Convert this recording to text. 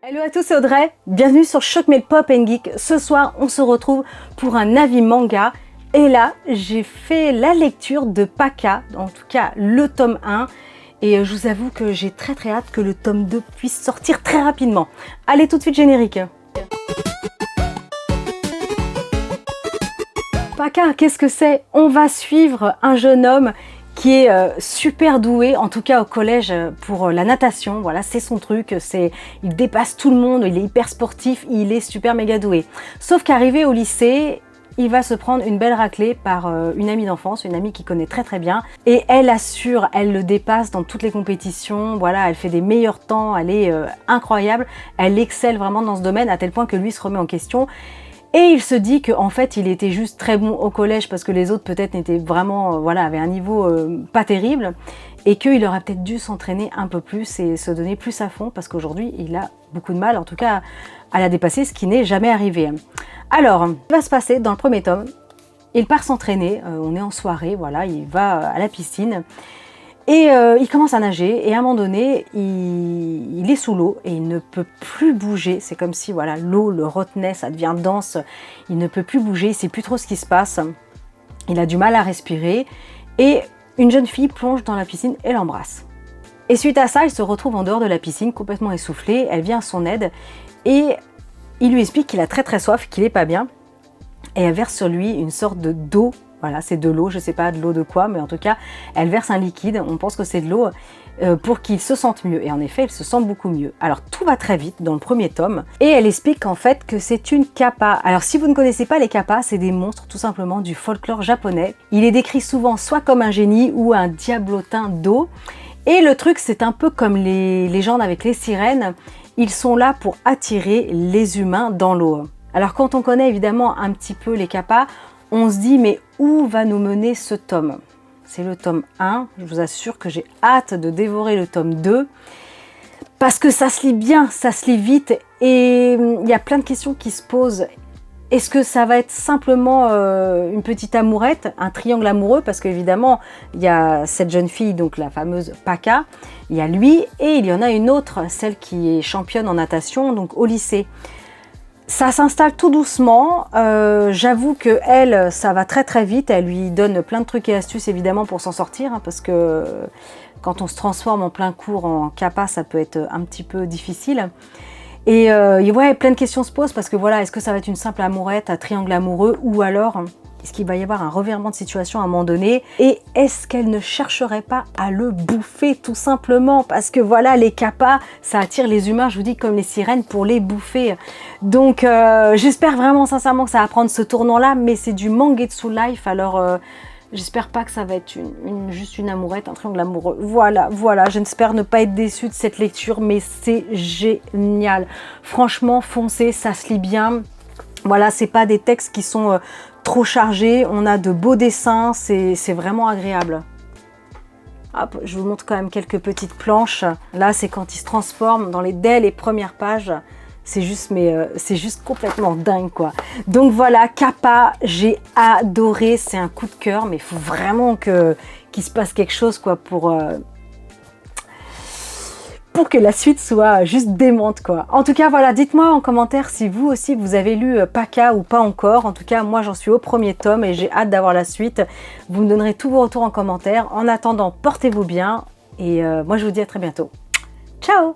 Hello à tous, c'est Audrey, bienvenue sur Choc Made Pop & Geek. Ce soir, on se retrouve pour un avis manga. Et là, j'ai fait la lecture de Paka, en tout cas le tome 1. Et je vous avoue que j'ai très hâte que le tome 2 puisse sortir très rapidement. Allez, tout de suite générique. Paka, qu'est-ce que c'est? On va suivre un jeune homme qui est super doué, en tout cas au collège pour la natation, voilà, c'est son truc, il dépasse tout le monde, il est hyper sportif, il est super méga doué. Sauf qu'arrivé au lycée, il va se prendre une belle raclée par une amie d'enfance, une amie qu'il connaît très bien, et elle assure, elle le dépasse dans toutes les compétitions, voilà, elle fait des meilleurs temps, elle est incroyable, elle excelle vraiment dans ce domaine à tel point que lui se remet en question. Et il se dit qu'en fait, il était juste très bon au collège parce que les autres peut-être n'étaient vraiment, voilà, avaient un niveau pas terrible et qu'il aurait peut-être dû s'entraîner un peu plus et se donner plus à fond parce qu'aujourd'hui, il a beaucoup de mal, en tout cas, à la dépasser, ce qui n'est jamais arrivé. Alors, ce qui va se passer dans le premier tome, il part s'entraîner, on est en soirée, voilà, il va à la piscine. Et il commence à nager et à un moment donné, il est sous l'eau et il ne peut plus bouger. C'est comme si voilà, l'eau le retenait, ça devient dense. Il ne peut plus bouger, il ne sait plus trop ce qui se passe. Il a du mal à respirer et une jeune fille plonge dans la piscine et l'embrasse. Et suite à ça, il se retrouve en dehors de la piscine, complètement essoufflé. Elle vient à son aide et il lui explique qu'il a très soif, qu'il n'est pas bien. Et elle verse sur lui une sorte d'eau. Voilà, c'est de l'eau, je ne sais pas de l'eau de quoi, mais en tout cas, elle verse un liquide, on pense que c'est de l'eau, pour qu'il se sente mieux. Et en effet, il se sent beaucoup mieux. Alors, tout va très vite dans le premier tome, et elle explique en fait que c'est une kappa. Alors, si vous ne connaissez pas les kappas, c'est des monstres tout simplement du folklore japonais. Il est décrit souvent soit comme un génie ou un diablotin d'eau. Et le truc, c'est un peu comme les légendes avec les sirènes. Ils sont là pour attirer les humains dans l'eau. Alors, quand on connaît évidemment un petit peu les kappas, on se dit mais où va nous mener ce tome? C'est le tome 1, je vous assure que j'ai hâte de dévorer le tome 2 parce que ça se lit bien, ça se lit vite et il y a plein de questions qui se posent. Est-ce que ça va être simplement une petite amourette, un triangle amoureux? Parce qu'évidemment, il y a cette jeune fille, donc la fameuse Paka, il y a lui et il y en a une autre, celle qui est championne en natation, donc au lycée. Ça s'installe tout doucement, j'avoue que elle, ça va très vite, elle lui donne plein de trucs et astuces évidemment pour s'en sortir, hein, parce que quand on se transforme en plein cours en kappa, ça peut être un petit peu difficile. Et ouais, plein de questions se posent parce que voilà, est-ce que ça va être une simple amourette, un triangle amoureux ou alors est-ce qu'il va y avoir un revirement de situation à un moment donné? Et est-ce qu'elle ne chercherait pas à le bouffer tout simplement? Parce que voilà, les kappas, ça attire les humains, je vous dis, comme les sirènes, pour les bouffer. Donc j'espère vraiment sincèrement que ça va prendre ce tournant-là, mais c'est du Mangetsu Life, alors j'espère pas que ça va être juste une amourette, un triangle amoureux. Voilà, j'espère ne pas être déçue de cette lecture, mais c'est génial. Franchement, foncez, ça se lit bien. Voilà, c'est pas des textes qui sont trop chargés, on a de beaux dessins, c'est vraiment agréable. Hop, je vous montre quand même quelques petites planches. Là, c'est quand il se transforme dès les premières pages. C'est juste, c'est juste complètement dingue, quoi. Donc voilà, Kappa, j'ai adoré, c'est un coup de cœur, mais il faut vraiment qu'il se passe quelque chose, quoi, pour que la suite soit juste démente, quoi. En tout cas, voilà, dites-moi en commentaire si vous aussi vous avez lu Paka ou pas encore. En tout cas, moi j'en suis au premier tome et j'ai hâte d'avoir la suite. Vous me donnerez tous vos retours en commentaire. En attendant, portez-vous bien et moi je vous dis à très bientôt. Ciao!